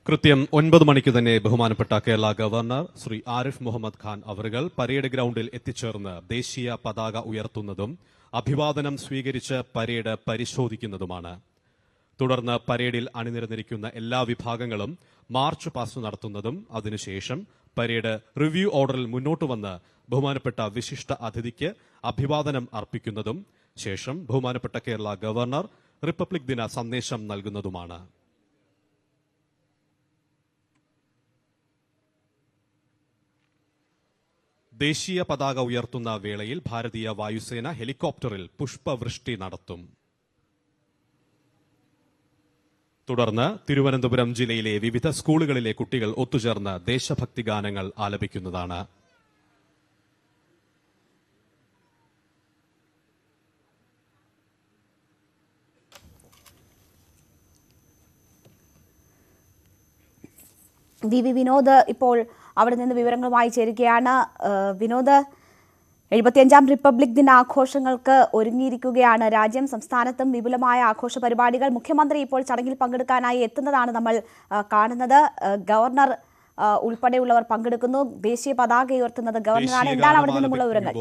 കൃത്യം 9 മണിക്ക് തന്നെ ബഹുമാനപ്പെട്ട കേരള ഗവർണർ ശ്രീ ആരിഫ് മുഹമ്മദ് ഖാൻ അവറുകൾ പരേഡ് ഗ്രൌണ്ടിൽ എത്തിച്ചേർന്ന് ദേശീയ പതാക ഉയർത്തുന്നതും അഭിവാദനം സ്വീകരിച്ച് പരേഡ് പരിശോധിക്കുന്നതുമാണ്. തുടർന്ന് പരേഡിൽ അണിനിരന്നിരിക്കുന്ന എല്ലാ വിഭാഗങ്ങളും മാർച്ച് പാസ്റ്റ് നടത്തുന്നതും അതിനുശേഷം പരേഡ് റിവ്യൂ ഓർഡറിൽ മുന്നോട്ട് വന്ന് ബഹുമാനപ്പെട്ട വിശിഷ്ട അതിഥിക്ക് അഭിവാദനം അർപ്പിക്കുന്നതും ശേഷം ബഹുമാനപ്പെട്ട കേരള ഗവർണർ റിപ്പബ്ലിക് ദിന സന്ദേശം നൽകുന്നതുമാണ്. ദേശീയ പതാക ഉയർത്തുന്ന വേളയിൽ ഭാരതീയ വായുസേന ഹെലികോപ്റ്ററിൽ പുഷ്പവൃഷ്ടി നടത്തും. തുടർന്ന് തിരുവനന്തപുരം ജില്ലയിലെ വിവിധ സ്കൂളുകളിലെ കുട്ടികൾ ഒത്തുചേർന്ന് ദേശഭക്തി ഗാനങ്ങൾ ആലപിക്കുന്നതാണ്. വിനോദ് ഇപ്പോൾ അവിടെ നിന്ന് വിവരങ്ങളുമായി ചേരുകയാണ്. വിനോദ്, 75ാം റിപ്പബ്ലിക് ദിനാഘോഷങ്ങൾക്ക് ഒരുങ്ങിയിരിക്കുകയാണ് രാജ്യം. സംസ്ഥാനത്തും വിപുലമായ ആഘോഷ പരിപാടികൾ. മുഖ്യമന്ത്രി ഇപ്പോൾ ചടങ്ങിൽ പങ്കെടുക്കാനായി എത്തുന്നതാണ് നമ്മൾ കാണുന്നത്. ഗവർണർ ഉൾപ്പെടെയുള്ളവർ പങ്കെടുക്കുന്നു. ദേശീയ പതാക ഉയർത്തുന്നത് ഗവർണറാണ്. എന്താണ് അവിടെ നിന്നുമുള്ള വിവരങ്ങൾ?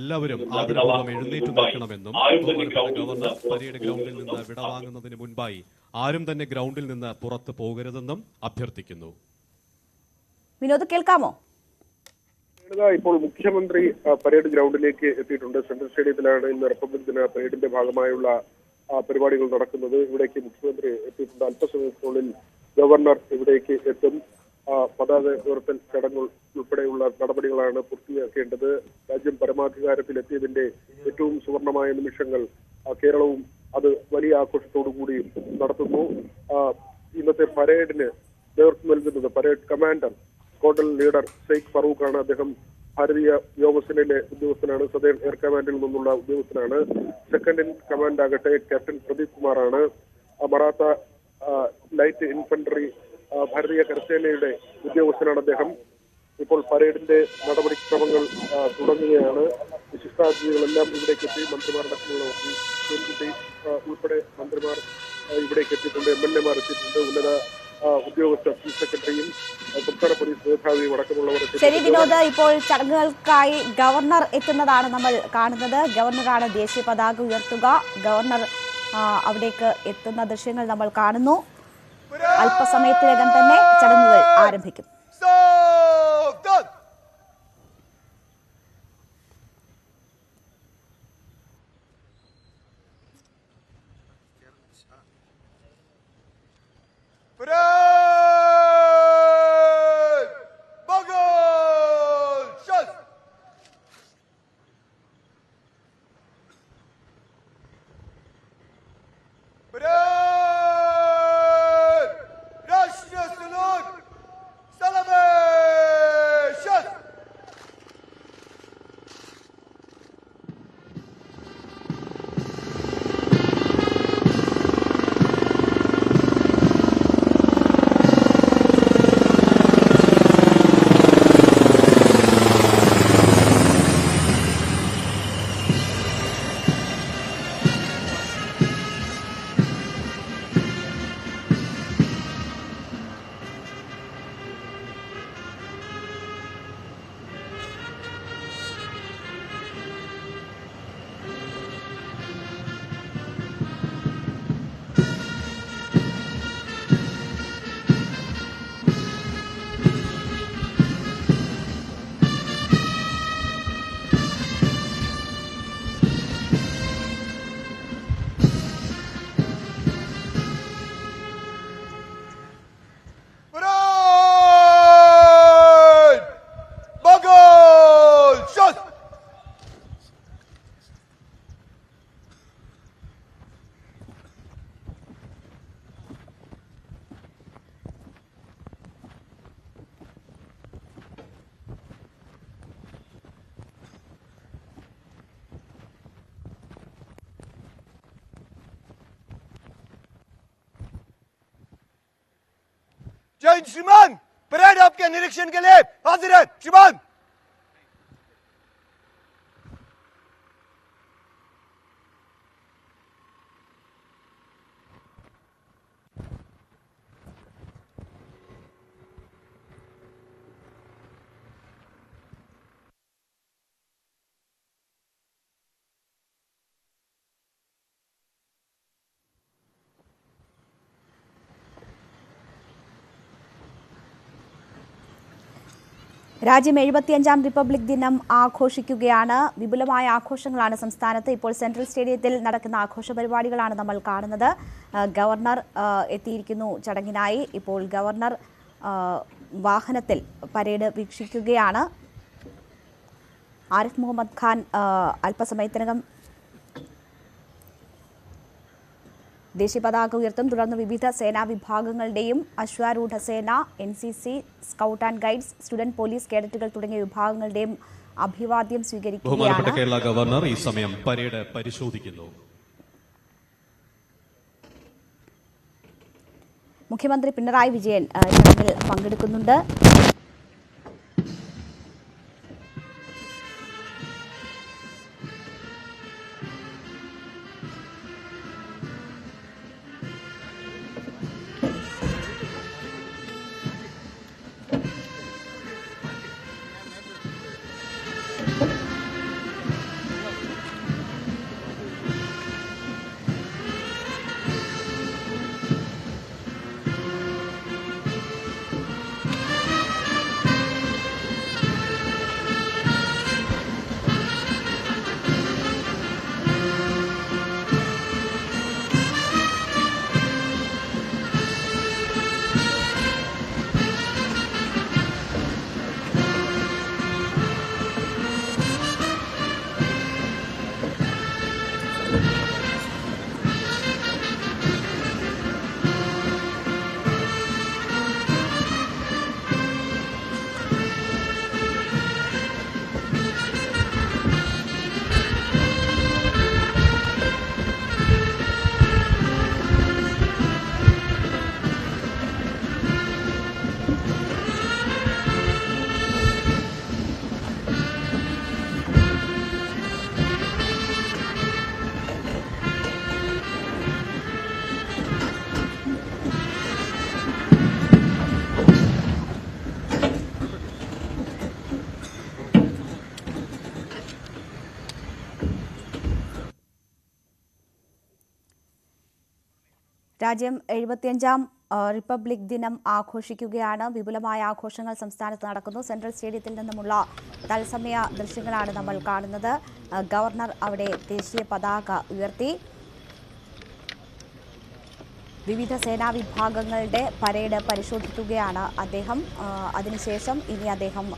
എല്ലാവരും ആദരപൂർവ്വം എഴുന്നേറ്റ് നിൽക്കണമെന്നും ഗവർണർ പരേഡ് ഗ്രൗണ്ടിൽ നിന്ന് വിടവാങ്ങുന്നതിന് മുൻപായി ആരും തന്നെ ഗ്രൗണ്ടിൽ നിന്ന് പുറത്തു പോകരുതെന്നും അഭ്യർത്ഥിക്കുന്നു. വിനോദ്, കേൾക്കാമോ? ഇപ്പോൾ മുഖ്യമന്ത്രി പരേഡ് ഗ്രൗണ്ടിലേക്ക് എത്തിയിട്ടുണ്ട്. സെൻട്രൽ സ്റ്റേഡിയത്തിലാണ് ഇന്ന് റിപ്പബ്ലിക് ദിന പരേഡിന്റെ ഭാഗമായുള്ള പരിപാടികൾ നടക്കുന്നത്. ഇവിടേക്ക് മുഖ്യമന്ത്രി എത്തിയിട്ടുണ്ട്. അല്പസമയത്തിനുള്ളിൽ ഗവർണർ ഇവിടേക്ക് എത്തും. പതാക ഉയർത്തൽ ചടങ്ങുകൾ ഉൾപ്പെടെയുള്ള നടപടികളാണ് പൂർത്തിയാക്കേണ്ടത്. രാജ്യം പരമാധികാരത്തിൽ എത്തിയതിന്റെ ഏറ്റവും സുവർണമായ നിമിഷങ്ങൾ കേരളവും അത് വലിയ ആഘോഷത്തോടുകൂടി നടത്തുന്നു. ഇന്നത്തെ പരേഡിന് നേതൃത്വം നൽകുന്നത് parade commander squadron leader Sheikh ഫറൂഖാണ്. അദ്ദേഹം ഭാരതീയ വ്യോമസേനയിലെ ഉദ്യോഗസ്ഥനാണ്. സദേൺ എയർ കമാൻഡിൽ നിന്നുള്ള ഉദ്യോഗസ്ഥനാണ്. സെക്കൻഡ് ഇൻ കമാൻഡ് ആകട്ടെ ക്യാപ്റ്റൻ പ്രദീപ് കുമാറാണ്. മറാത്ത ലൈറ്റ് ഇൻഫൻട്രി ഭാരതീയ കരസേനയുടെ ഉദ്യോഗസ്ഥനാണ് അദ്ദേഹം. ഇപ്പോൾ പരേഡിന്റെ നടപടിക്രമങ്ങൾ തുടങ്ങുകയാണ്. വിശിഷ്ടാതിഥികളെല്ലാം ഇവിടേക്ക് എത്തി. മന്ത്രിമാരടക്കമുള്ള ഉൾപ്പെടെ മന്ത്രിമാർ ഇവിടേക്ക് എത്തിയിട്ടുണ്ട്. MLA മാർ എത്തിയിട്ടുണ്ട്. ഉന്നത ഉദ്യോഗസ്ഥർ, ചീഫ് സെക്രട്ടറിയും സംസ്ഥാന പോലീസ് മേധാവിയും അടക്കമുള്ളവർ. ശരി വിനോദ്, ഇപ്പോൾ ചടങ്ങുകൾക്കായി ഗവർണർ എത്തുന്നതാണ് നമ്മൾ കാണുന്നത്. ഗവർണറാണ് ദേശീയ പതാക ഉയർത്തുക. ഗവർണർ അവിടേക്ക് എത്തുന്ന ദൃശ്യങ്ങൾ നമ്മൾ കാണുന്നു. അല്പസമയത്തിനകം തന്നെ ചടങ്ങുകൾ ആരംഭിക്കും. जय श्रीमान, परेड आपके निरीक्षण के लिए हाजिर है श्रीमान। രാജ്യം 75ാം റിപ്പബ്ലിക് ദിനം ആഘോഷിക്കുകയാണ്. വിപുലമായ ആഘോഷങ്ങളാണ് സംസ്ഥാനത്ത്. ഇപ്പോൾ സെൻട്രൽ സ്റ്റേഡിയത്തിൽ നടക്കുന്ന ആഘോഷ പരിപാടികളാണ് നമ്മൾ കാണുന്നത്. ഗവർണർ എത്തിയിരിക്കുന്നു ചടങ്ങിനായി. ഇപ്പോൾ ഗവർണർ വാഹനത്തിൽ പരേഡ് വീക്ഷിക്കുകയാണ്. ആരിഫ് മുഹമ്മദ് ഖാൻ അല്പസമയത്തിനകം ദേശീയ പതാക ഉയർത്തും. തുടർന്ന് വിവിധ സേനാ വിഭാഗങ്ങളുടെയും അശ്വാരൂഢ സേന, NCC, scout and guides, student police കേഡറ്റുകൾ തുടങ്ങിയ വിഭാഗങ്ങളുടെയും അഭിവാദ്യം സ്വീകരിക്കുകയാണ്. ബഹുമാനപ്പെട്ട കേരള ഗവർണർ ഈ സമയം പരേഡ് പരിശോധിക്കുന്നു. മുഖ്യമന്ത്രി പിണറായി വിജയൻ ചടങ്ങിൽ പങ്കെടുക്കുന്നുണ്ട്. രാജ്യം 75ാം റിപ്പബ്ലിക് ദിനം ആഘോഷിക്കുകയാണ്. വിപുലമായ ആഘോഷങ്ങൾ സംസ്ഥാനത്ത് നടക്കുന്നു. സെൻട്രൽ സ്റ്റേഡിയത്തിൽ നിന്നുമുള്ള തത്സമയ ദൃശ്യങ്ങളാണ് നമ്മൾ കാണുന്നത്. ഗവർണർ അവിടെ ദേശീയ പതാക ഉയർത്തി. വിവിധ സേനാ വിഭാഗങ്ങളുടെ പരേഡ് പരിശോധിക്കുകയാണ് അദ്ദേഹം. അതിനുശേഷം ഇനി അദ്ദേഹം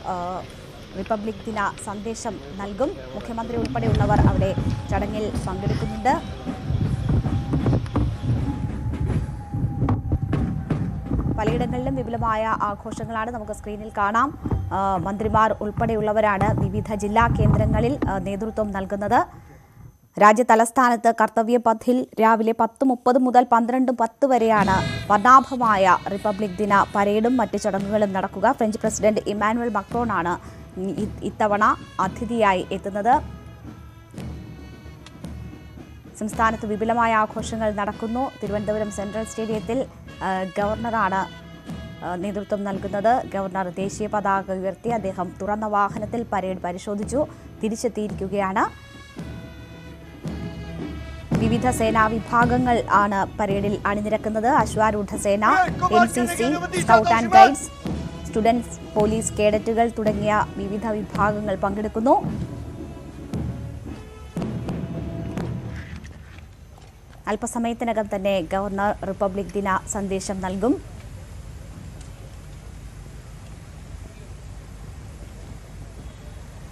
റിപ്പബ്ലിക് ദിന സന്ദേശം നൽകും. മുഖ്യമന്ത്രി ഉൾപ്പെടെയുള്ളവർ അവിടെ ചടങ്ങിൽ പങ്കെടുക്കുന്നുണ്ട്. പലയിടങ്ങളിലും വിപുലമായ ആഘോഷങ്ങളാണ് നമുക്ക് സ്ക്രീനിൽ കാണാം. മന്ത്രിമാർ ഉൾപ്പെടെയുള്ളവരാണ് വിവിധ ജില്ലാ കേന്ദ്രങ്ങളിൽ നേതൃത്വം നൽകുന്നത്. രാജ്യ തലസ്ഥാനത്ത് കർത്തവ്യപഥിൽ രാവിലെ 10:30 മുതൽ 12:10 വരെയാണ് വർണ്ണാഭമായ റിപ്പബ്ലിക് ദിന പരേഡും മറ്റ് ചടങ്ങുകളും നടക്കുക. ഫ്രഞ്ച് പ്രസിഡന്റ് ഇമ്മാനുവൽ മക്രോണാണ് ഇത്തവണ അതിഥിയായി എത്തുന്നത്. സംസ്ഥാനത്ത് വിപുലമായ ആഘോഷങ്ങൾ നടക്കുന്നു. തിരുവനന്തപുരം സെൻട്രൽ സ്റ്റേഡിയത്തിൽ ഗവർണറാണ് നേതൃത്വം നൽകുന്നത്. ഗവർണർ ദേശീയ പതാക ഉയർത്തി. അദ്ദേഹം തുറന്ന വാഹനത്തിൽ പരേഡ് പരിശോധിച്ചു തിരിച്ചെത്തിയിരിക്കുകയാണ്. വിവിധ സേനാ വിഭാഗങ്ങൾ ആണ് പരേഡിൽ അണിനിരക്കുന്നത്. അശ്വാരൂഢ സേന, NCC, scout and guides, students police കേഡറ്റുകൾ തുടങ്ങിയ വിവിധ വിഭാഗങ്ങൾ പങ്കെടുക്കുന്നു. അല്പസമയത്തിനകം തന്നെ ഗവർണർ റിപ്പബ്ലിക് ദിന സന്ദേശം നൽകും.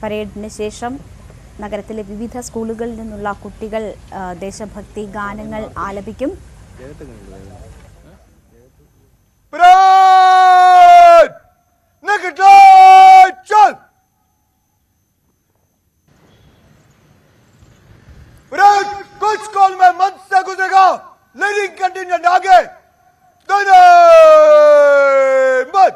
പരേഡിന് ശേഷം നഗരത്തിലെ വിവിധ സ്കൂളുകളിൽ നിന്നുള്ള കുട്ടികൾ ദേശഭക്തി ഗാനങ്ങൾ ആലപിക്കും. कुछ कॉल में मंच से गुजरेगा लेडीज कंटिन्यूएंट आगे मत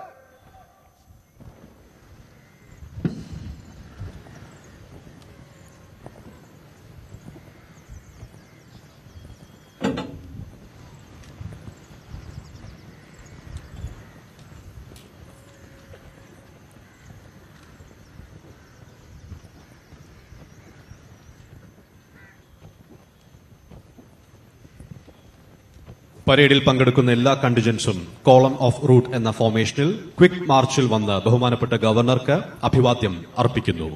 പരേഡിൽ പങ്കെടുക്കുന്ന എല്ലാ കണ്ടിജൻസും കോളം ഓഫ് റൂട്ട് എന്ന ഫോർമേഷനിൽ ക്വിക്ക് മാർച്ചിൽ വന്ന് ബഹുമാനപ്പെട്ട ഗവർണർക്ക് അഭിവാദ്യം അർപ്പിക്കുന്നു.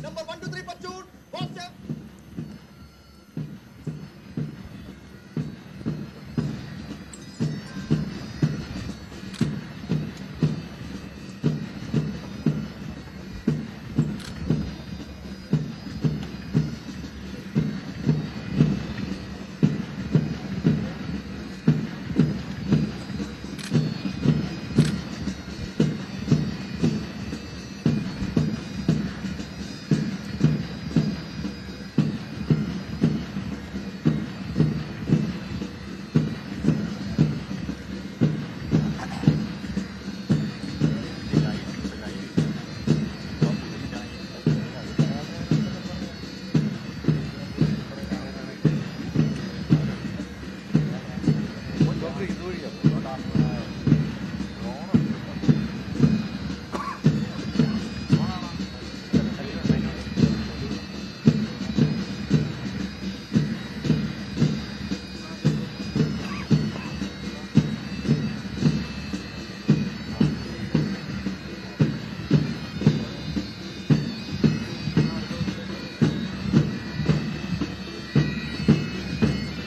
Number 1, 2, 3, platoon. One step.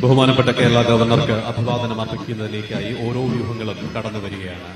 ബഹുമാനപ്പെട്ട കേരള ഗവർണർക്ക് അഭിവാദനം അർപ്പിക്കുന്നതിലേക്കായി ഓരോ വ്യൂഹങ്ങളും കടന്നു വരികയാണ്.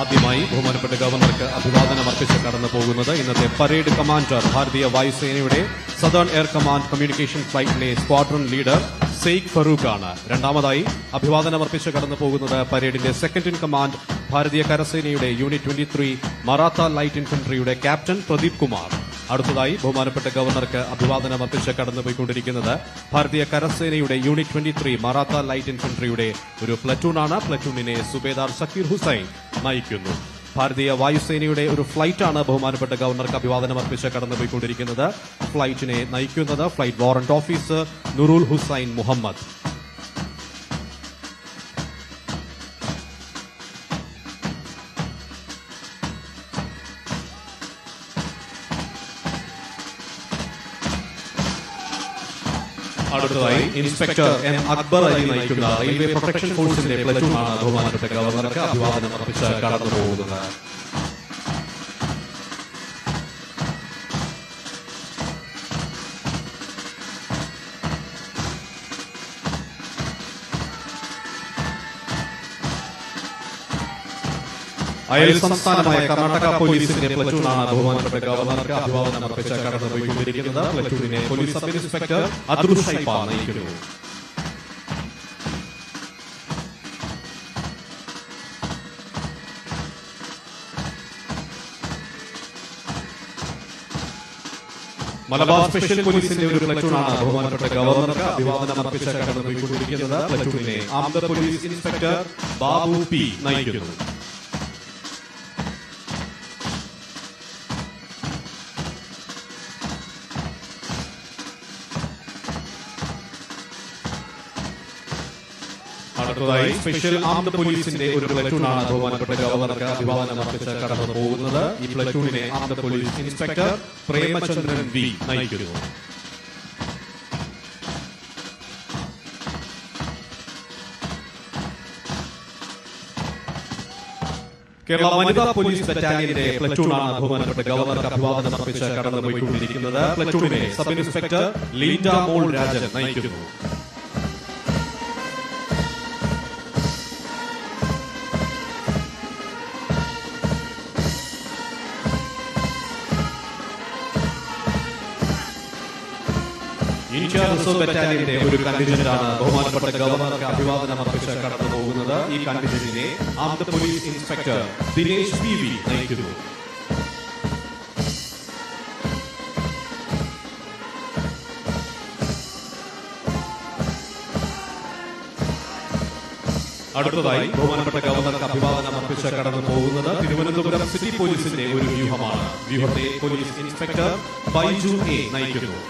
ആദ്യമായി ബഹുമാനപ്പെട്ട ഗവർണർക്ക് അഭിവാദനം അർപ്പിച്ച് കടന്നു പോകുന്നത് ഇന്നത്തെ പരേഡ് കമാൻഡർ ഭാരതീയ വായുസേനയുടെ സദേൺ എയർ കമാൻഡ് കമ്മ്യൂണിക്കേഷൻ ഫ്ലൈറ്റിലെ സ്ക്വാഡ്രൺ ലീഡർ സെയ്ഖ് ഫറൂഖ് ആണ്. രണ്ടാമതായി അഭിവാദനം അർപ്പിച്ച് കടന്നു പോകുന്നത് പരേഡിന്റെ സെക്കൻഡ് ഇൻ കമാൻഡ് ഭാരതീയ കരസേനയുടെ യൂണിറ്റ് 23 മറാത്ത ലൈറ്റ് ഇൻഫൻട്രിയുടെ ക്യാപ്റ്റൻ പ്രദീപ് കുമാർ. അടുത്തതായി ബഹുമാനപ്പെട്ട ഗവർണർക്ക് അഭിവാദനം അർപ്പിച്ച് കടന്നുപോയിക്കൊണ്ടിരിക്കുന്നത് ഭാരതീയ കരസേനയുടെ യൂണിറ്റ് 23 മറാത്ത ലൈറ്റ് ഇൻഫൻട്രിയുടെ ഒരു പ്ലറ്റൂണാണ്. പ്ലറ്റൂണിനെ സുബേദാർ സക്കീർ ഹുസൈൻ നയിക്കുന്നു. ഭാരതീയ വായുസേനയുടെ ഒരു ഫ്ലൈറ്റാണ് ബഹുമാനപ്പെട്ട ഗവർണർക്ക് അഭിവാദനം അർപ്പിച്ച് കടന്നുപോയിക്കൊണ്ടിരിക്കുന്നത്. ഫ്ലൈറ്റിനെ നയിക്കുന്നത് flight warrant officer Nurul Hussain Muhammad. അടുത്തതായി ഇൻസ്പെക്ടർ എം അക്ബർ അലി നയിക്കുന്ന റെയിൽവേ പ്രൊട്ടക്ഷൻ ഫോഴ്സിന്റെ പ്ലറ്റൂണാണ് ബഹുമാനപ്പെട്ട ഗവർണർക്ക് അഭിവാദനം അർപ്പിച്ച് കടന്നുപോകുന്നത്. അയൽ സംസ്ഥാനമായ കർണാടക പോലീസിന്റെ പ്ലറ്റൂണാണ് ബഹുമാനപ്പെട്ട ഗവർണർക്ക് അഭിവാദനം അർപ്പിച്ച് കടന്നുപോയിക്കൊണ്ടിരിക്കുന്നത്. പ്ലറ്റൂണിനെ പോലീസ് സബ് ഇൻസ്പെക്ടർ അദ്രു ഷൈപ്പ നയിക്കുന്നു. മലബാർ സ്പെഷ്യൽ പോലീസിന്റെ ഒരു പ്ലറ്റൂണാണ് ബഹുമാനപ്പെട്ട ഗവർണർക്ക് അഭിവാദനം അർപ്പിച്ച് കടന്നുപോയിക്കൊണ്ടിരിക്കുന്നത്. പ്ലറ്റൂണിനെ ആംദ പോലീസ് ഇൻസ്പെക്ടർ ബാബു പി നയിക്കുന്നു. അടുത്തതായി സ്പെഷ്യൽ ആംഡ് പോലീസിന്റെ ഒരു പ്ലറ്റൂണാണ് ബഹുമാനപ്പെട്ട ഗവർണർക്ക് അഭിവാദനം അർപ്പിച്ച് കടന്നു പോകുന്നത്. ഈ പ്ലറ്റൂണിനെ armed police inspector Premachandran V നയിക്കുന്നു. കേരള വനിതാ പോലീസ് ബറ്റാലിയന്റെ പ്ലറ്റൂണാണ് ബഹുമാനപ്പെട്ട ഗവർണർക്ക് അഭിവാദനം അർപ്പിച്ച് കടന്നുപോയിക്കൊണ്ടിരിക്കുന്നത്. പ്ലറ്റൂണിനെ സബ് ഇൻസ്പെക്ടർ ലീൻഡ മോൾ രാജൻ നയിക്കുന്നു. ഇന്ത്യ റിസർവ് ബറ്റാലിയന്റെ ഒരു കണ്ടിജന്റാണ് ബഹുമാനപ്പെട്ട ഗവർണർക്ക് അഭിവാദനം അർപ്പിച്ച് കടന്നു പോകുന്നത്. ഈ കണ്ടിജന്റിനെ armed police inspector Dinesh P V നയിക്കുന്നു. അടുത്തതായി ബഹുമാനപ്പെട്ട ഗവർണർക്ക് അഭിവാദനം അർപ്പിച്ച് കടന്നു പോകുന്നത് തിരുവനന്തപുരം സിറ്റി പോലീസിന്റെ ഒരു വ്യൂഹമാണ്. വ്യൂഹത്തെ പോലീസ് ഇൻസ്പെക്ടർ ബൈജു എ നയിക്കുന്നു.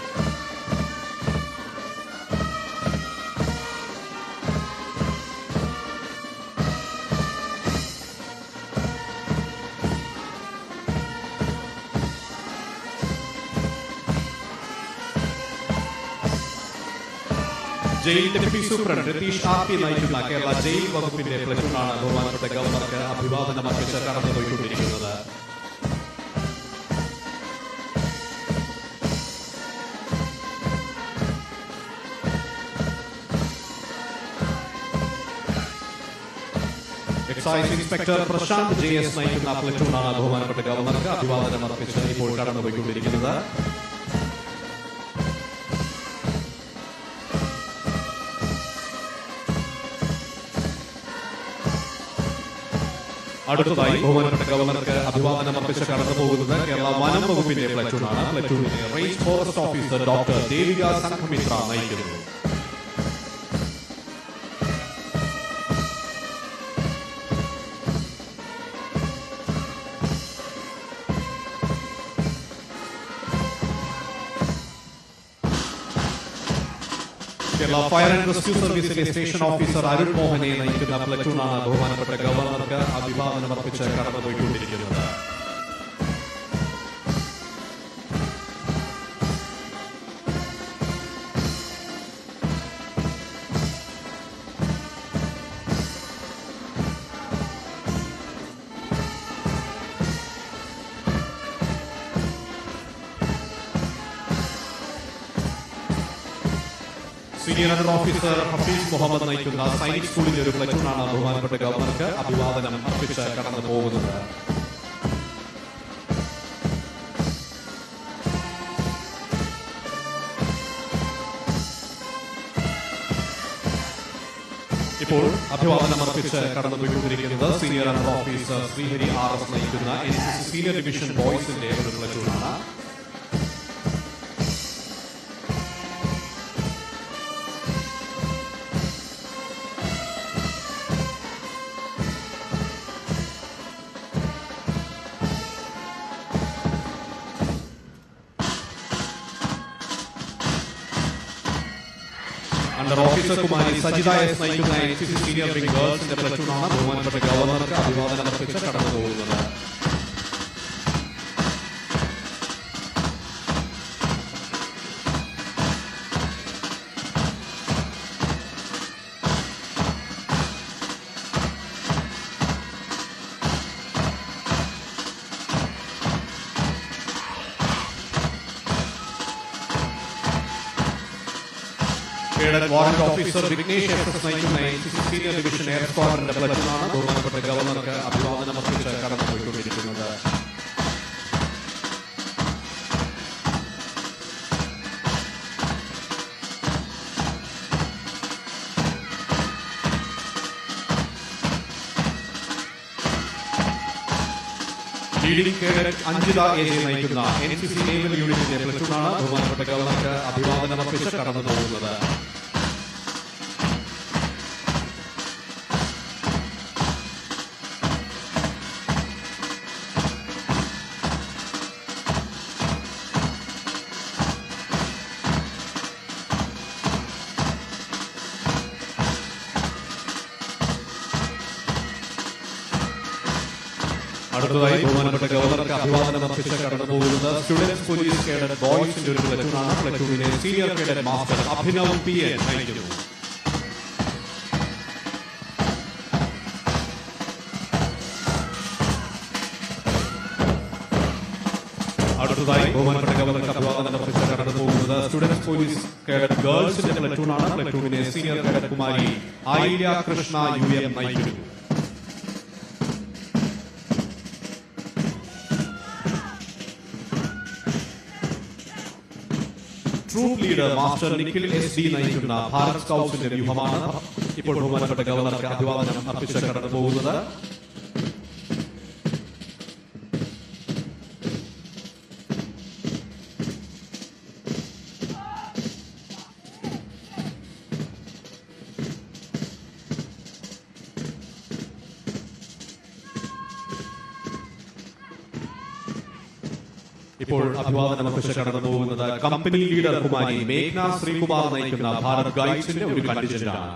Jail deputy superintendent Ratheesh R P നയിക്കുന്ന കേരള ജയിൽ വകുപ്പിന്റെ പ്ലറ്റൂണാണ് ബഹുമാനപ്പെട്ട ഗവർണർക്ക് അഭിവാദനം അർപ്പിച്ച് കടന്നുപോയിക്കൊണ്ടിരിക്കുന്നത്. Excise inspector Prashanth J S നയിക്കുന്ന പ്ലറ്റൂണാണ് ബഹുമാനപ്പെട്ട ഗവർണർക്ക് അഭിവാദനം അർപ്പിച്ച് ഇപ്പോൾ കടന്നുപോയിക്കൊണ്ടിരിക്കുന്നത്. അടുത്തതായി ബഹുമാനപ്പെട്ട ഗവർണർക്ക് അഭിവാദനം അർപ്പിച്ച് കടന്നു പോകുന്നത് കേരള വനം വകുപ്പിന്റെ പ്ലറ്റൂണാണ്. പ്ലറ്റൂണിനെ range forest officer doctor Devika Sanghamitra നയിക്കുന്നു. കേരള ഫയർ ആൻഡ് റെസ്ക്യൂ സർവീസിലെ സ്റ്റേഷൻ ഓഫീസർ അരുൺ മോഹനെ നയിക്കുന്ന പ്ലറ്റൂണാണ് ബഹുമാനപ്പെട്ട ഗവർണർക്ക് അഭിവാദനം അർപ്പിച്ച് കടന്നുപോയിക്കൊണ്ടിരിക്കുന്നത്. Senior under officer Hafeez Muhammad നയിക്കുന്ന സൈനിക് സ്കൂളിന്റെ ഒരു പ്ലറ്റൂണാണ് ബഹുമാനപ്പെട്ട ഗവർണർക്ക് അഭിവാദനം അർപ്പിച്ച് കടന്നു പോകുന്നത്. ഇപ്പോൾ അഭിവാദനം അർപ്പിച്ച് കടന്നുപോയിക്കൊണ്ടിരിക്കുന്നത് senior under officer Srihari R S നയിക്കുന്ന NCC സീനിയർ ഡിവിഷൻ ബോയ്സിന്റെ ഒരു പ്ലറ്റൂണാണ്. Under officer Kumari Sajitha S നയിക്കുന്ന NCC സീനിയർ വിംഗ് ഗേൾസിന്റെ പ്ലറ്റൂണാണ് ബഹുമാനപ്പെട്ട ഗവർണർക്ക് അഭിവാദനം അർപ്പിച്ച് കടന്നു പോകുന്നത്. Cadet warrant officer Vignesh S നയിക്കുന്ന NCC സീനിയർ ഡിവിഷൻ എയർ സ്ക്വാഡിന്റെ പ്ലറ്റൂണാണ് ബഹുമാനപ്പെട്ട ഗവർണർക്ക് അഭിവാദനം അർപ്പിച്ച് കടന്നുപോയിക്കൊണ്ടിരിക്കുന്നത്. Leading cadet Anjitha A J നയിക്കുന്ന NCC നേവൽ യൂണിറ്റിന്റെ പ്ലറ്റൂണാണ് ബഹുമാനപ്പെട്ട ഗവർണർക്ക് അഭിവാദനം അർപ്പിച്ച് കടന്നു പോകുന്നത്. അടുത്തതായി ബഹുമാനപ്പെട്ട ഗവർണർക്ക് അഭിവാദനം അർപ്പിച്ച് കടന്നു പോകുന്നത് സ്റ്റുഡൻസ് പോലീസ് കേഡറ്റ് ബോയ്സിന്റെ ഒരു പ്ലറ്റൂണാണ്. പ്ലറ്റൂണിനെ senior cadet master Abhinav PN നയിക്കുന്നു. അടുത്തതായി ബഹുമാനപ്പെട്ട ഗവർണർക്ക് അഭിവാദനം അർപ്പിച്ച് കടന്നു പോകുന്നത് സ്റ്റുഡൻസ് പോലീസ് കേഡറ്റ് ഗേൾസിന്റെ പ്ലറ്റൂണാണ്. പ്ലറ്റൂണിനെ senior cadet Kumari Ayilya Krishna UM നയിക്കുന്നു. Troop leader master Nikhil SD നയിക്കുന്ന ഭാരത് സ്കൗട്ട്സിന്റെ വ്യൂഹമാണ് ഇപ്പോൾ ബഹുമാനപ്പെട്ട ഗവർണർക്ക് അഭിവാദനം അർപ്പിച്ച് കടന്നു പോകുന്നത്. ഇപ്പോൾ അഭിവാദനം അർപ്പിച്ച് കടന്നു പോകുന്നത് കമ്പനി ലീഡർ കുമാരി മേഘ്ന ശ്രീകുമാർ നയിക്കുന്ന ഭാരത് ഗൈഡ്സിന്റെ ഒരു കണ്ടിജന്റാണ്.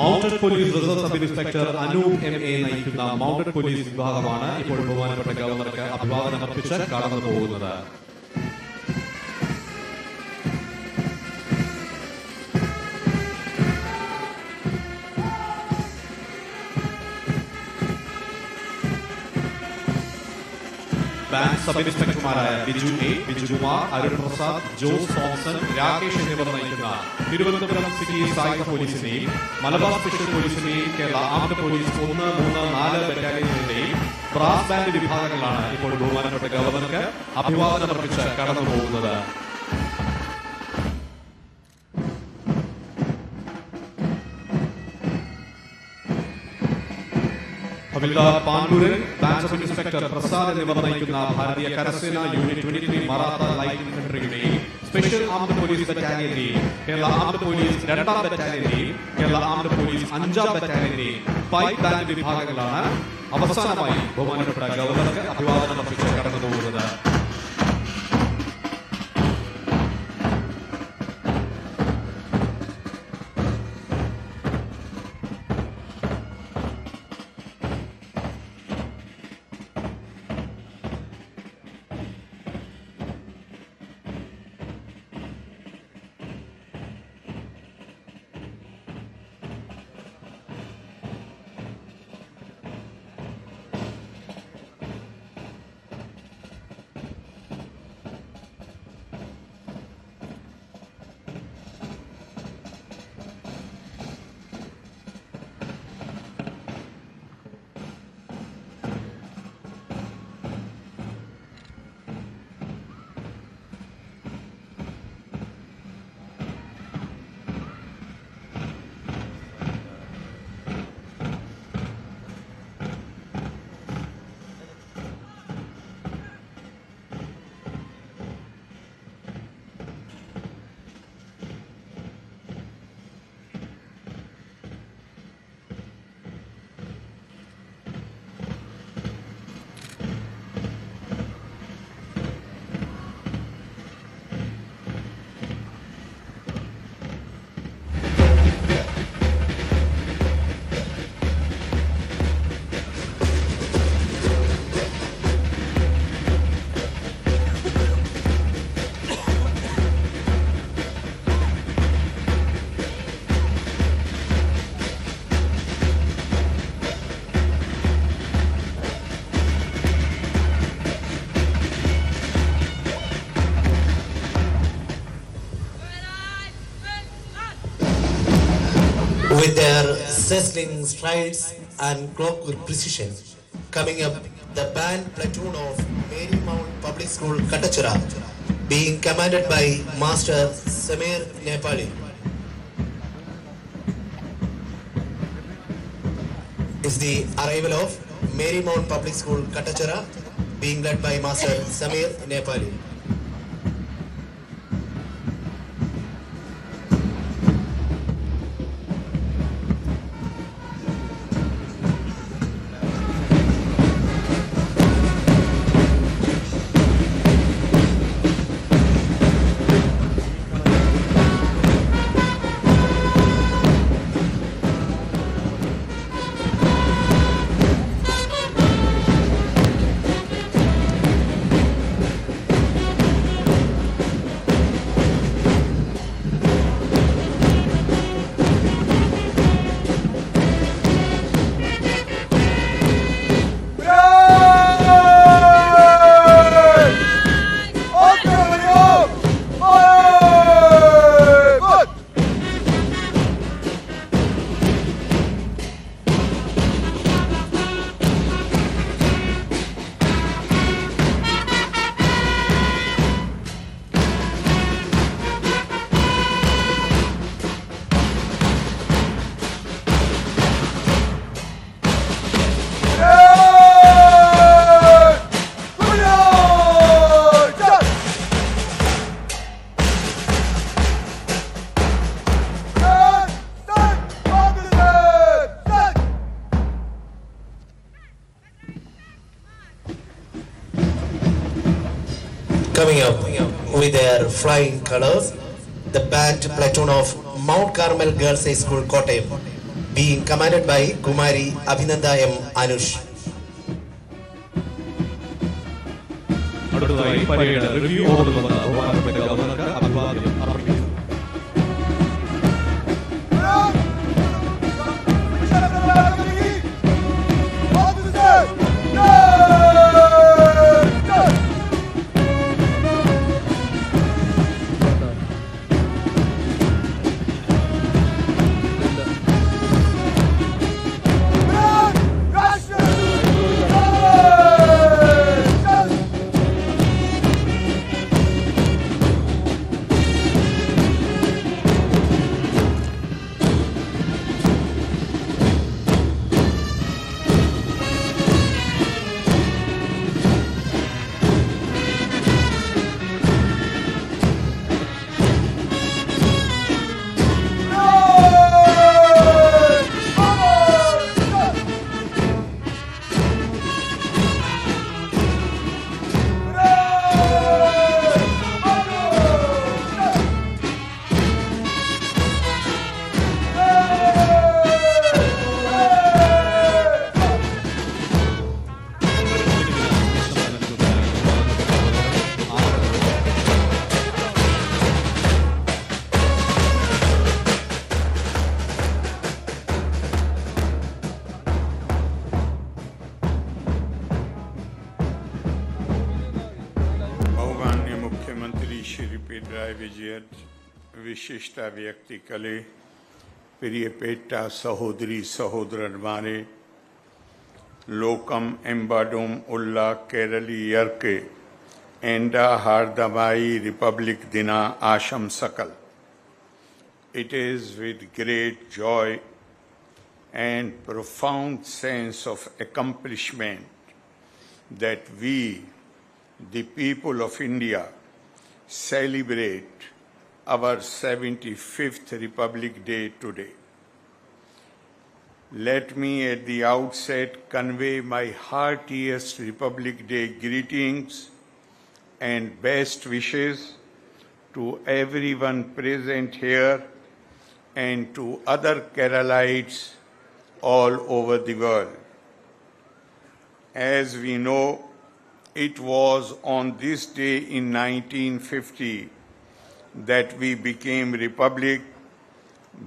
Mounted police reserve sub inspector Anoop MA നയിക്കുന്ന മൗണ്ടഡ് പോലീസ് വിഭാഗമാണ് ഇപ്പോൾ ബഹുമാനപ്പെട്ട ഗവർണർക്ക് അഭിവാദനം അർപ്പിച്ച് കടന്നു പോകുന്നത്. ബാങ്ക് സബ് ഇൻസ്പെക്ടർമാരായ ബിജു A, ബിജുകുമാർ, അരുൺ പ്രസാദ്, ജോസ് തോംസൺ, രാകേഷ് എന്നിവർ നയിക്കുന്ന തിരുവനന്തപുരം സിറ്റി സായുധ പോലീസിന്റെയും മലബാർ സ്പെഷ്യൽ പോലീസിന്റെയും കേരള ആംഡ് പോലീസ് 1, 3, 4 ബറ്റാലിയനുകളുടെയും ബ്രാസ് ബാൻഡ് വിഭാഗങ്ങളാണ് ഇപ്പോൾ ബഹുമാനപ്പെട്ട ഗവർണർക്ക് അഭിവാദനം അർപ്പിച്ച് കടന്നു പോകുന്നത്. ഹവിൽദാർ പാൻഡൂരൻ, ബാങ്ക് സബ് ഇൻസ്പെക്ടർ പ്രസാദ് എന്നിവർ നയിക്കുന്ന ഭാരതീയ കരസേന യൂണിറ്റ് 23 മറാത്ത ലൈറ്റ് ഇൻഫൻട്രിയുടെയും സ്പെഷ്യൽ ആംഡ് പോലീസ് ബറ്റാലിയന്റെയും കേരള ആംഡ് പോലീസ് 2ാം ബറ്റാലിയന്റെയും കേരള ആംഡ് പോലീസ് 5ാം ബറ്റാലിയന്റെയും പൈപ്പ് ബാൻഡ് വിഭാഗങ്ങളാണ് അവസാനമായി ബഹുമാനപ്പെട്ട ഗവർണർക്ക് അഭിവാദനം അർപ്പിച്ച് കടന്നു പോകുന്നത്. With their sizzling strides and clockwork precision, coming up the band platoon of Marymount Public School, Katachara, being commanded by Master Samir Nepali. Is the arrival of Marymount Public School, Katachara, being led by Master Samir Nepali. coming up with their flying colors, the band platoon of Mount Carmel Girls High School, Kottayam, being commanded by Kumari Abhinanda M. Anush. അടുത്തതായി parade review ഓടുന്നുവെന്ന് ബഹുമാനപ്പെട്ട ഗവർണർക്ക് അഭിവാദ്യം അർപ്പിക്കുന്നു. पिनराई विजयन विशिष्टा व्यक्ति कले प्रियपेटा सहोदरी सहोदरन्मारे लोकम एम्बाडुम उल्ला केरली यर्के Enda हार्दमाई Republic दिना आशम सकल. It is with great joy and profound sense of accomplishment that we, the people of India, celebrate our 75th Republic Day today. Let me at the outset convey my heartiest Republic Day greetings and best wishes to everyone present here and to other Keralites all over the world. As we know, it was on this day in 1950 that we became Republic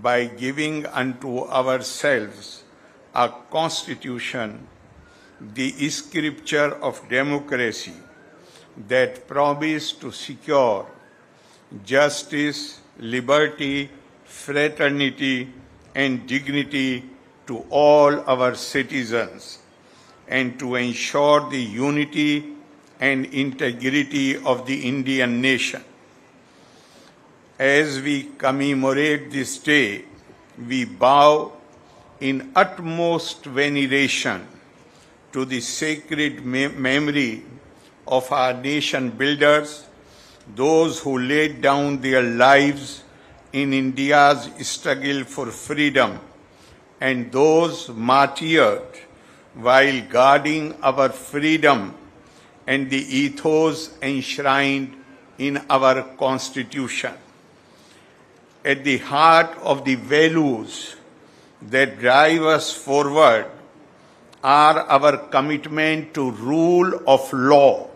by giving unto ourselves a constitution, the scripture of democracy that promised to secure justice, liberty, fraternity, and dignity to all our citizens, and to ensure the unity and integrity of the Indian nation. As we commemorate this day, we bow in utmost veneration to the sacred memory of our nation builders, those who laid down their lives in India's struggle for freedom, and those martyred while guarding our freedom and the ethos enshrined in our Constitution. At the heart of the values that drive us forward are our commitment to rule of law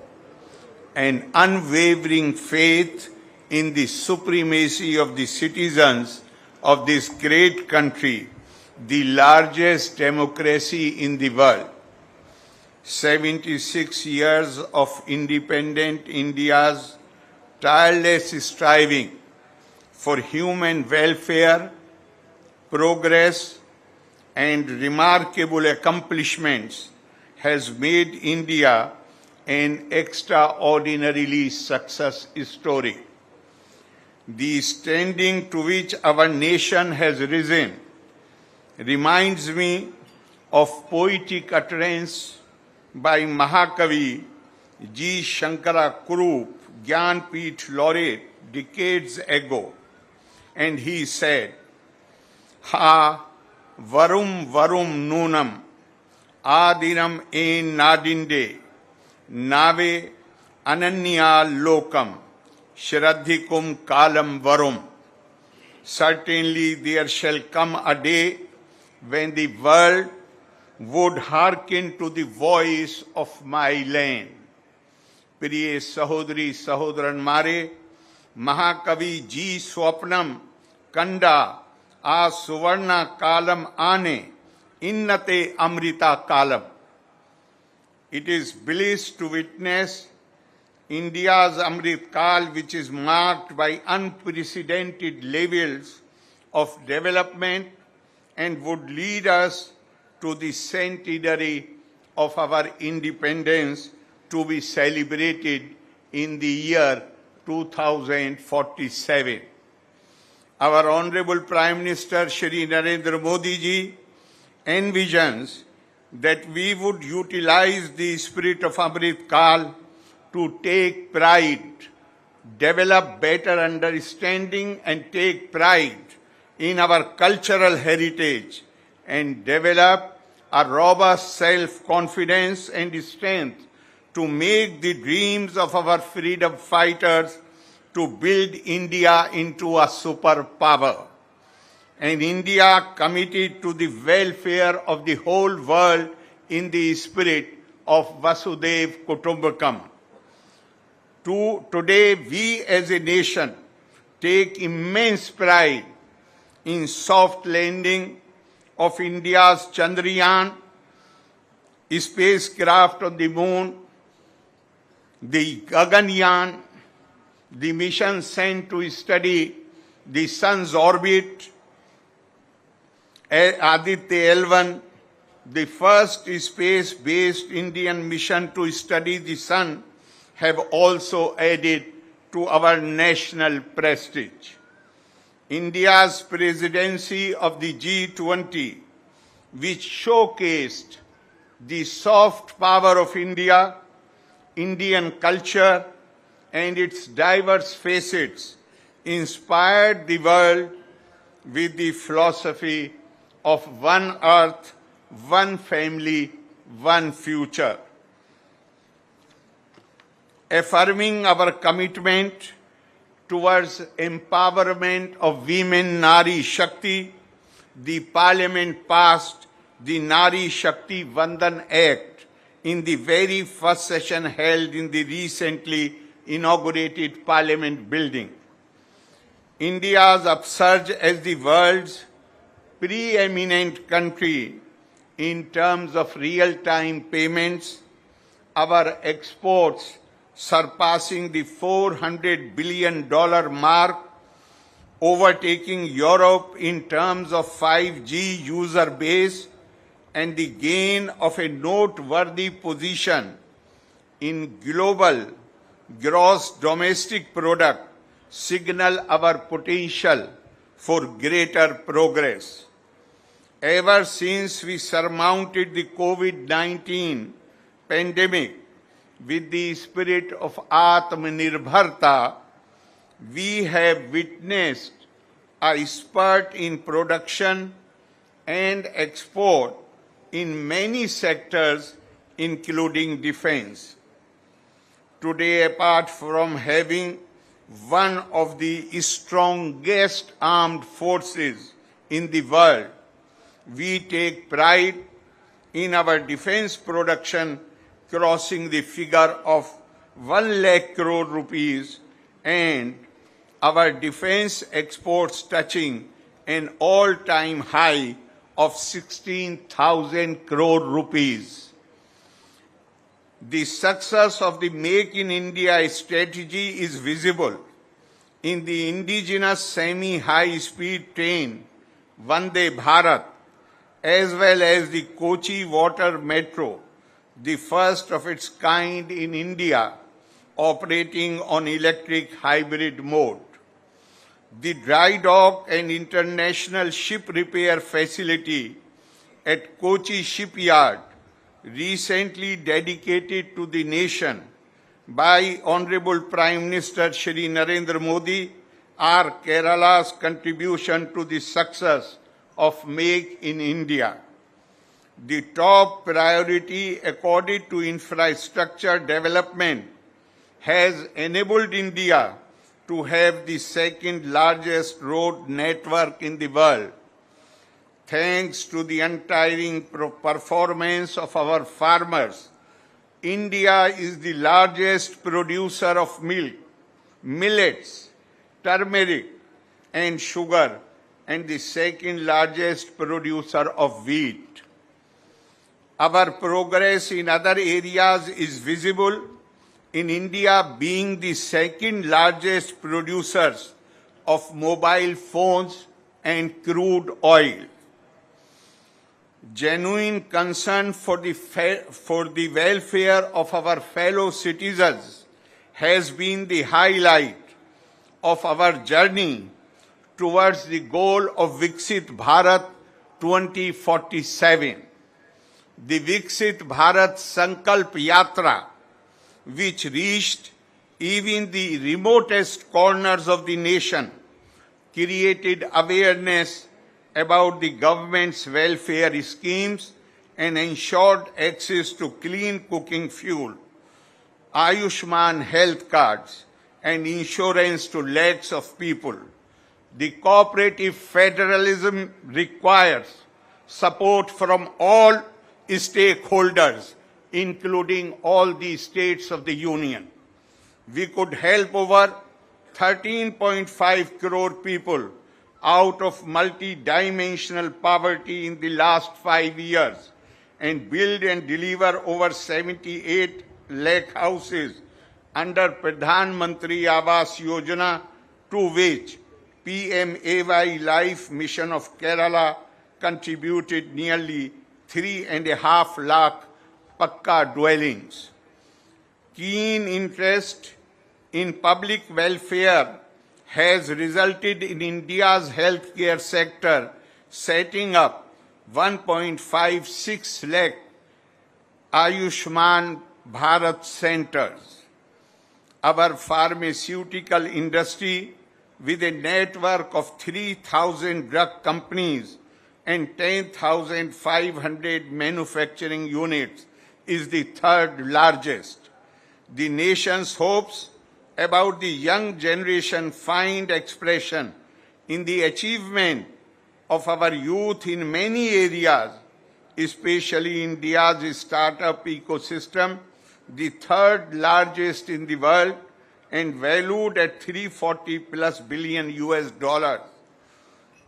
and unwavering faith in the supremacy of the citizens of this great country, the largest democracy in the world. 76 years of independent India's tireless striving for human welfare, progress, and remarkable accomplishments has made India an extraordinarily success story. The standing to which our nation has risen reminds me of poetic utterance by Mahakavi G. Shankara Kurup, Gyanpith laureate, decades ago. And he said, Ha varum varum nunam adinam en nadinde nave ananya lokam shraddhikum kalam varum. Certainly there shall come a day when the world would hearken to the voice of my land. प्रिय सहोदरी सहोदरन मारे, महाकवि जी स्वप्नम कंडा आ सुवर्ण कालम आने इन्नते अमृता कालम. It is bliss to witness India's Amrit Kal, which is marked by unprecedented levels of development and would lead us to the centenary of our independence to be celebrated in the year 2047. Our Honorable Prime Minister Shri Narendra Modi ji envisions that we would utilize the spirit of Amrit Kal to take pride, develop better understanding and take pride in our cultural heritage and develop a robust self-confidence and strength to make the dreams of our freedom fighters to build India into a superpower. An India committed to the welfare of the whole world in the spirit of Vasudhaiva Kutumbakam. Today, we as a nation take immense pride in soft landing of India's Chandrayaan spacecraft on the moon, the Gaganyaan, the mission sent to study the sun's orbit, Aditya L1, the first space-based Indian mission to study the sun, have also added to our national prestige. India's presidency of the G20, which showcased the soft power of India, Indian culture, and its diverse facets, inspired the world with the philosophy of one earth, one family, one future. Affirming our commitment towards empowerment of women Nari Shakti, the Parliament passed the Nari Shakti Vandan Act in the very first session held in the recently inaugurated Parliament building. India's upsurge as the world's preeminent country in terms of real-time payments, our exports surpassing the $400 billion mark, overtaking Europe in terms of 5G user base, and the gain of a noteworthy position in global gross domestic product signal our potential for greater progress. Ever since we surmounted the COVID-19 pandemic with the spirit of Atmanirbharta, we have witnessed a spurt in production and export in many sectors, including defense. Today, apart from having one of the strongest armed forces in the world, we take pride in our defense production crossing the figure of 1 lakh crore rupees and our defense exports touching an all-time high of 16,000 crore rupees. The success of the Make in India strategy is visible in the indigenous semi-high-speed train Vande Bharat, as well as the Kochi Water Metro, the first of its kind in India, operating on electric hybrid mode. The dry dock and international ship repair facility at Kochi Shipyard, recently dedicated to the nation by Honorable Prime Minister Shri Narendra Modi, are Kerala's contribution to the success of Make in India. The top priority accorded to infrastructure development has enabled India to have the second largest road network in the world. Thanks to the untiring performance of our farmers, India is the largest producer of milk, millets, turmeric, and sugar, and the second largest producer of wheat. Our progress in other areas is visible in India being the second largest producers of mobile phones and crude oil. Genuine concern for the welfare of our fellow citizens has been the highlight of our journey towards the goal of Viksit Bharat 2047. The Viksit Bharat Sankalp Yatra, which reached even the remotest corners of the nation, created awareness about the government's welfare schemes and ensured access to clean cooking fuel, Ayushman health cards, and insurance to lakhs of people. The cooperative federalism requires support from all stakeholders, including all the states of the Union. We could help over 13.5 crore people out of multi-dimensional poverty in the last 5 years and build and deliver over 78 lakh houses under Pradhan Mantri Awas Yojana, to which PMAY Life Mission of Kerala contributed nearly 3.5 lakh Pakka dwellings. Keen interest in public welfare has resulted in India's healthcare sector setting up 1.56 lakh Ayushman Bharat centers. Our pharmaceutical industry, with a network of 3,000 drug companies and 10,500 manufacturing units, is the third largest. The nation's hopes about the young generation find expression in the achievement of our youth in many areas, especially India's startup ecosystem, the third largest in the world and valued at $340+ billion US.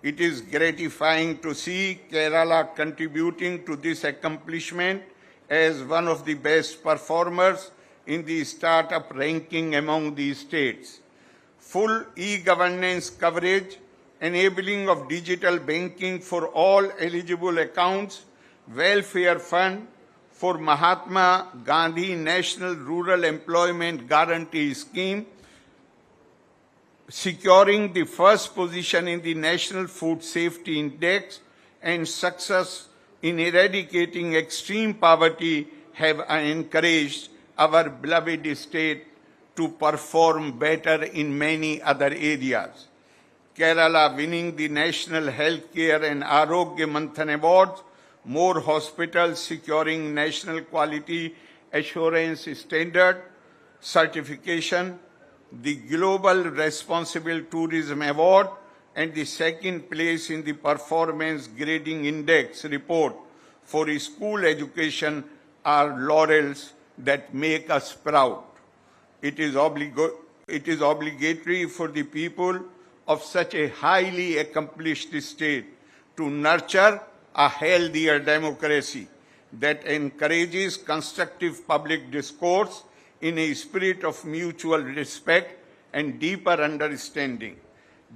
It is gratifying to see Kerala contributing to this accomplishment as one of the best performers in the startup ranking among these states. Full e-governance coverage, enabling of digital banking for all eligible accounts, welfare fund for Mahatma Gandhi National Rural Employment Guarantee Scheme, securing the first position in the National Food Safety Index, and success in eradicating extreme poverty have encouraged our beloved state to perform better in many other areas. Kerala winning the National Healthcare and Arogya Manthan Awards, more hospitals securing National Quality Assurance Standard certification, the Global Responsible Tourism Award, and the second place in the Performance Grading Index report for school education are laurels that make us proud. It is obligatory for the people of such a highly accomplished state to nurture a healthier democracy that encourages constructive public discourse in a spirit of mutual respect and deeper understanding.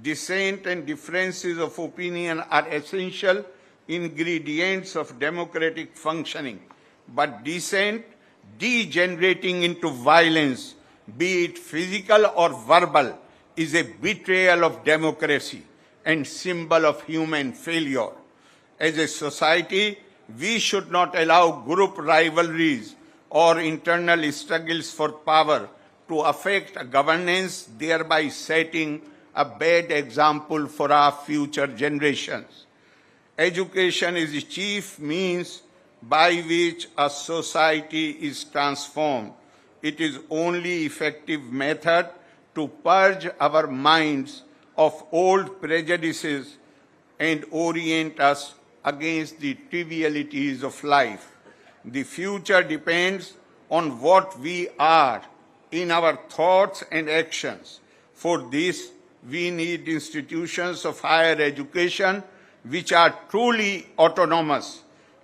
Dissent and differences of opinion are essential ingredients of democratic functioning, but dissent degenerating into violence, be it physical or verbal, is a betrayal of democracy and symbol of human failure. As a society, we should not allow group rivalries or internal struggles for power to affect governance, thereby setting a bad example for our future generations. Education is the chief means by which a society is transformed. It is only effective method to purge our minds of old prejudices and orient us against the trivialities of life. The future depends on what we are in our thoughts and actions. For this, we need institutions of higher education which are truly autonomous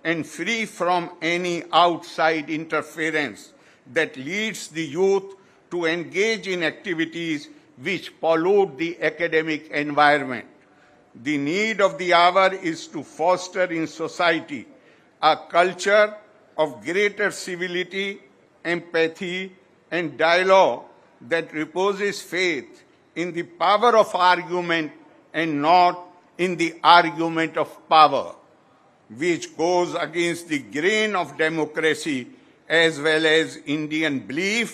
and free from any outside interference that leads the youth to engage in activities which pollute the academic environment. The need of the hour is to foster in society a culture of greater civility, empathy, and dialogue that reposes faith in the power of argument and not in the argument of power, which goes against the grain of democracy as well as Indian belief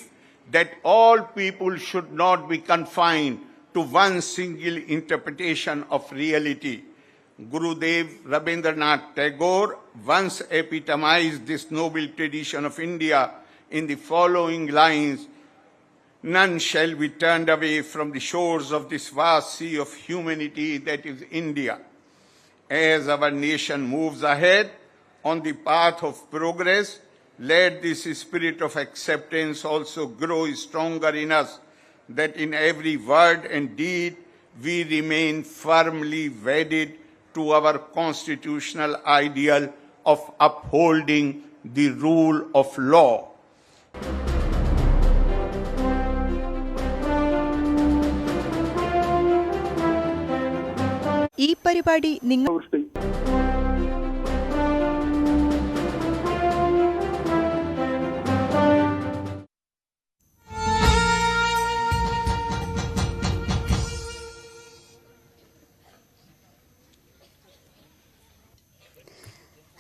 that all people should not be confined to one single interpretation of reality. Gurudev Rabindranath Tagore once epitomized this noble tradition of India in the following lines: "None shall be turned away from the shores of this vast sea of humanity that is India." As our nation moves ahead on the path of progress, let this spirit of acceptance also grow stronger in us, that in every word and deed we remain firmly wedded to our constitutional ideal of upholding the rule of law. ഈ പരിപാടി നിങ്ങൾ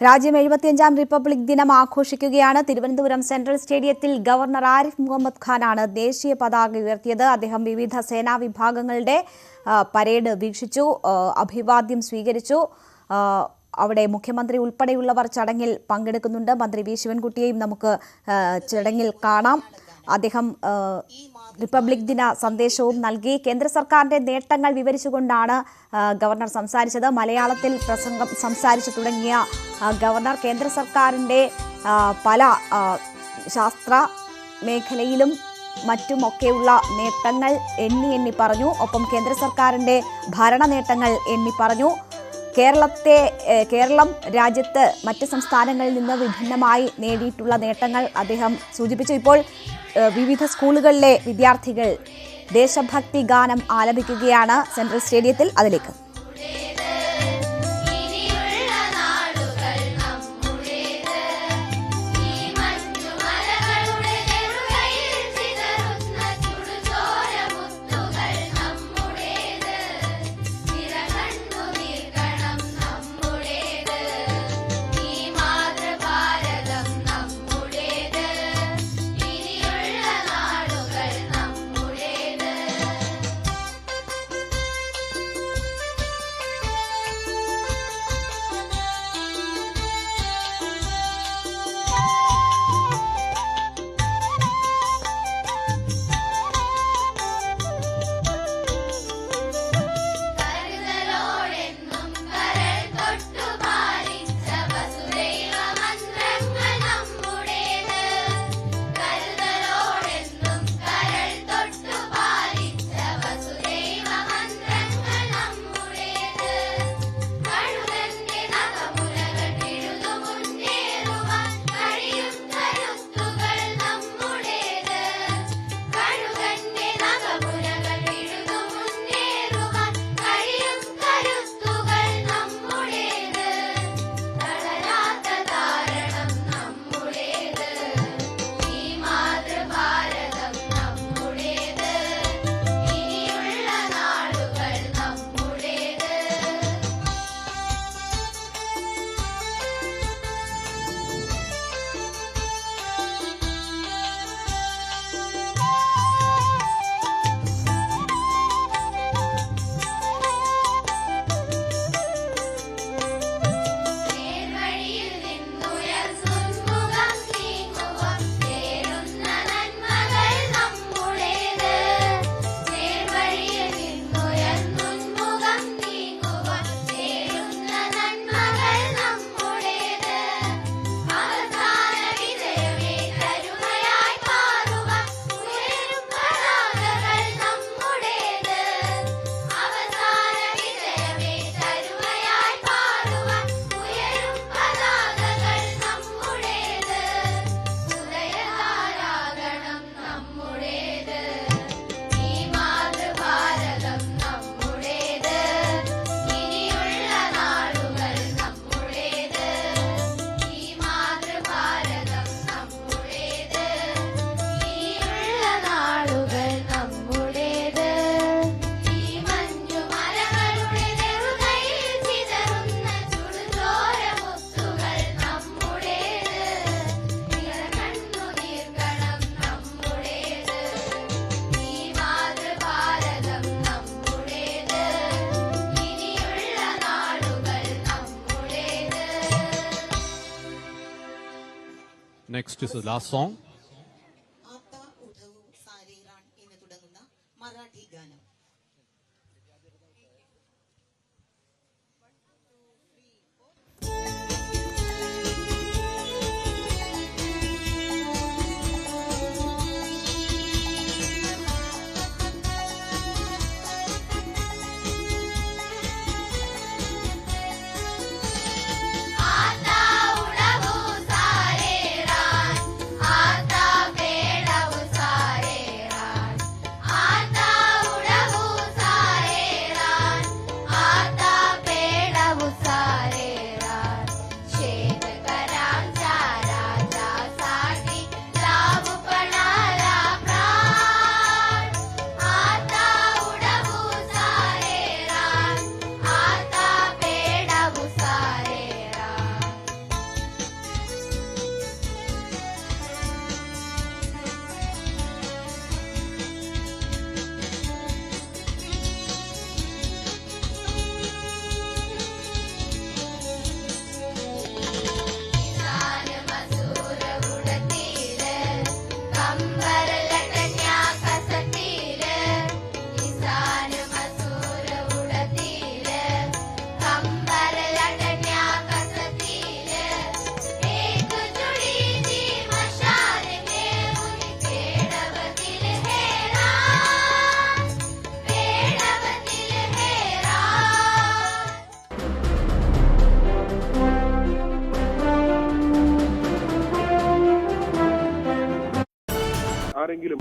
രാജ്യം 75ാം republic ദിനം ആഘോഷിക്കുകയാണ്. Thiruvananthapuram central സ്റ്റേഡിയത്തിൽ governor Arif Muhammad ഖാനാണ് ദേശീയ പതാക ഉയർത്തിയത്. അദ്ദേഹം വിവിധ സേനാ വിഭാഗങ്ങളുടെ പരേഡ് വീക്ഷിച്ചു, അഭിവാദ്യം സ്വീകരിച്ചു. അവിടെ മുഖ്യമന്ത്രി ഉൾപ്പെടെയുള്ളവർ ചടങ്ങിൽ പങ്കെടുക്കുന്നുണ്ട്. മന്ത്രി വി ശിവൻകുട്ടിയെയും നമുക്ക് ചടങ്ങിൽ കാണാം. അദ്ദേഹം റിപ്പബ്ലിക് ദിന സന്ദേശവും നൽകി. കേന്ദ്ര സർക്കാരിന്റെ നേട്ടങ്ങൾ വിവരിച്ചുകൊണ്ടാണ് ഗവർണർ സംസാരിച്ചത്. മലയാളത്തിൽ സംസാരിച്ചു തുടങ്ങിയ ഗവർണർ കേന്ദ്ര സർക്കാരിന്റെ പല ശാസ്ത്ര മേഖലയിലും മറ്റുമൊക്കെയുള്ള നേട്ടങ്ങൾ എണ്ണി പറഞ്ഞു. ഒപ്പം കേന്ദ്ര സർക്കാരിന്റെ ഭരണ നേട്ടങ്ങൾ എണ്ണി പറഞ്ഞു. കേരളം രാജ്യത്ത് മറ്റ് സംസ്ഥാനങ്ങളിൽ നിന്ന് വിഭിന്നമായി നേടിയിട്ടുള്ള നേട്ടങ്ങൾ അദ്ദേഹം സൂചിപ്പിച്ചു. ഇപ്പോൾ വിവിധ സ്കൂളുകളിലെ വിദ്യാർത്ഥികൾ ദേശഭക്തി ഗാനം ആലപിക്കുകയാണ് സെൻട്രൽ സ്റ്റേഡിയത്തിൽ. അതിലേക്ക് Next is the last song. आता उठवू सारे रान എന്ന് തുടങ്ങുന്ന മറാഠി ഗാനം. ആരെങ്കിലും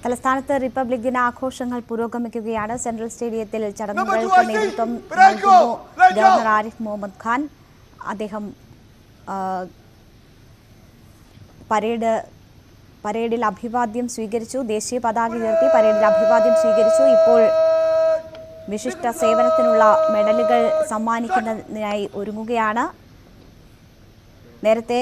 തലസ്ഥാനത്ത് റിപ്പബ്ലിക് ദിനാഘോഷങ്ങൾ പുരോഗമിക്കുകയാണ്. സെൻട്രൽ സ്റ്റേഡിയത്തിൽ ചടങ്ങുകൾക്ക് നേതൃത്വം നൽകുന്നു ഗവർണർ ആരിഫ് മുഹമ്മദ് ഖാൻ. അദ്ദേഹം പരേഡിൽ അഭിവാദ്യം സ്വീകരിച്ചു. ദേശീയ പതാക ഉയർത്തി പരേഡിൽ അഭിവാദ്യം സ്വീകരിച്ചു. ഇപ്പോൾ വിശിഷ്ട സേവനത്തിനുള്ള മെഡലുകൾ സമ്മാനിക്കുന്നതിനായി ഒരുങ്ങുകയാണ്. നേരത്തെ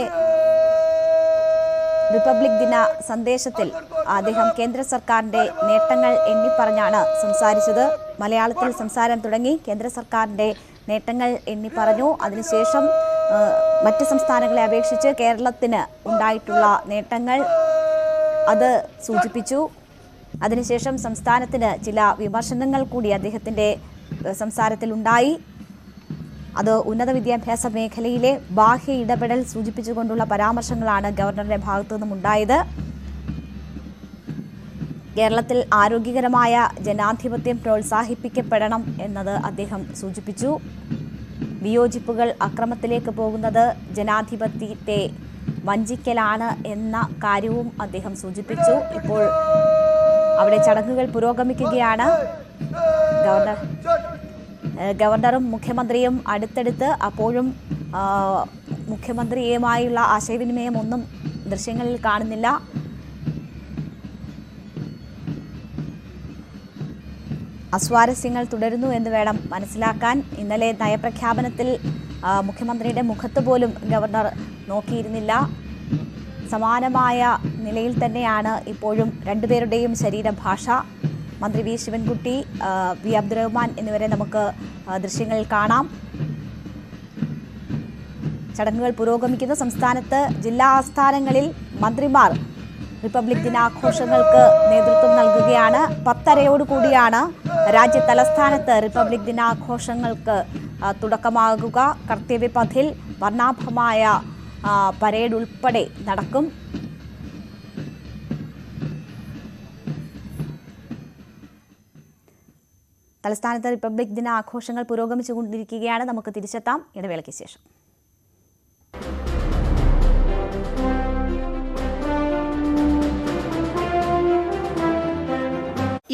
റിപ്പബ്ലിക് ദിന സന്ദേശത്തിൽ അദ്ദേഹം കേന്ദ്ര സർക്കാരിന്റെ നേട്ടങ്ങൾ എണ്ണിപ്പറഞ്ഞാണ് സംസാരിച്ചത്. മലയാളത്തിൽ സംസാരം തുടങ്ങി. കേന്ദ്ര സർക്കാരിന്റെ നേട്ടങ്ങൾ എണ്ണിപ്പറഞ്ഞു. അതിനുശേഷം മറ്റ് സംസ്ഥാനങ്ങളെ അപേക്ഷിച്ച് കേരളത്തിന് ഉണ്ടായിട്ടുള്ള നേട്ടങ്ങൾ അത് സൂചിപ്പിച്ചു. അതിനുശേഷം സംസ്ഥാനത്തിന് ചില വിമർശനങ്ങൾ കൂടി അദ്ദേഹത്തിന്റെ സംസാരത്തിലുണ്ടായി. അത് ഉന്നത വിദ്യാഭ്യാസ മേഖലയിലെ ബാഹ്യ ഇടപെടൽ സൂചിപ്പിച്ചുകൊണ്ടുള്ള പരാമർശങ്ങളാണ് ഗവർണറുടെ ഭാഗത്തു നിന്നും ഉണ്ടായത്. കേരളത്തിൽ ആരോഗ്യകരമായ ജനാധിപത്യം പ്രോത്സാഹിപ്പിക്കപ്പെടണം എന്നത് അദ്ദേഹം സൂചിപ്പിച്ചു. വിയോജിപ്പുകൾ അക്രമത്തിലേക്ക് പോകുന്നത് ജനാധിപത്യത്തെ വഞ്ചിക്കലാണ് എന്ന കാര്യവും അദ്ദേഹം സൂചിപ്പിച്ചു. ഇപ്പോൾ അവിടെ ചടങ്ങുകൾ പുരോഗമിക്കുകയാണ്. ഗവർണറും മുഖ്യമന്ത്രിയും അടുത്തടുത്ത്, അപ്പോഴും മുഖ്യമന്ത്രിയുമായുള്ള ആശയവിനിമയം ഒന്നും ദൃശ്യങ്ങളിൽ കാണുന്നില്ല. അസ്വാരസ്യങ്ങൾ തുടരുന്നു എന്ന് വേണം മനസ്സിലാക്കാൻ. ഇന്നലെ നയപ്രഖ്യാപനത്തിൽ മുഖ്യമന്ത്രിയുടെ മുഖത്ത് പോലും ഗവർണർ നോക്കിയിരുന്നില്ല. സമാനമായ നിലയിൽ തന്നെയാണ് ഇപ്പോഴും രണ്ടുപേരുടെയും ശരീരഭാഷ. മന്ത്രി വി ശിവൻകുട്ടി, വി അബ്ദുറഹ്മാൻ എന്നിവരെ നമുക്ക് ദൃശ്യങ്ങളിൽ കാണാം. ചടങ്ങുകൾ പുരോഗമിക്കുന്ന സംസ്ഥാനത്ത് ജില്ലാ ആസ്ഥാനങ്ങളിൽ മന്ത്രിമാർ റിപ്പബ്ലിക് ദിനാഘോഷങ്ങൾക്ക് നേതൃത്വം നൽകുകയാണ്. 10:30 രാജ്യ തലസ്ഥാനത്ത് റിപ്പബ്ലിക് ദിനാഘോഷങ്ങൾക്ക് തുടക്കമാകുക. കർത്തവ്യപഥിൽ വർണ്ണാഭമായ പരേഡ് ഉൾപ്പെടെ നടക്കും. തലസ്ഥാനത്ത് റിപ്പബ്ലിക് ദിനാഘോഷങ്ങൾ പുരോഗമിച്ചുകൊണ്ടിരിക്കുകയാണ്. നമുക്ക് തിരിച്ചെത്താം ഇടവേളയ്ക്ക് ശേഷം.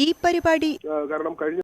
ഈ പരിപാടി കാരണം കഴിഞ്ഞ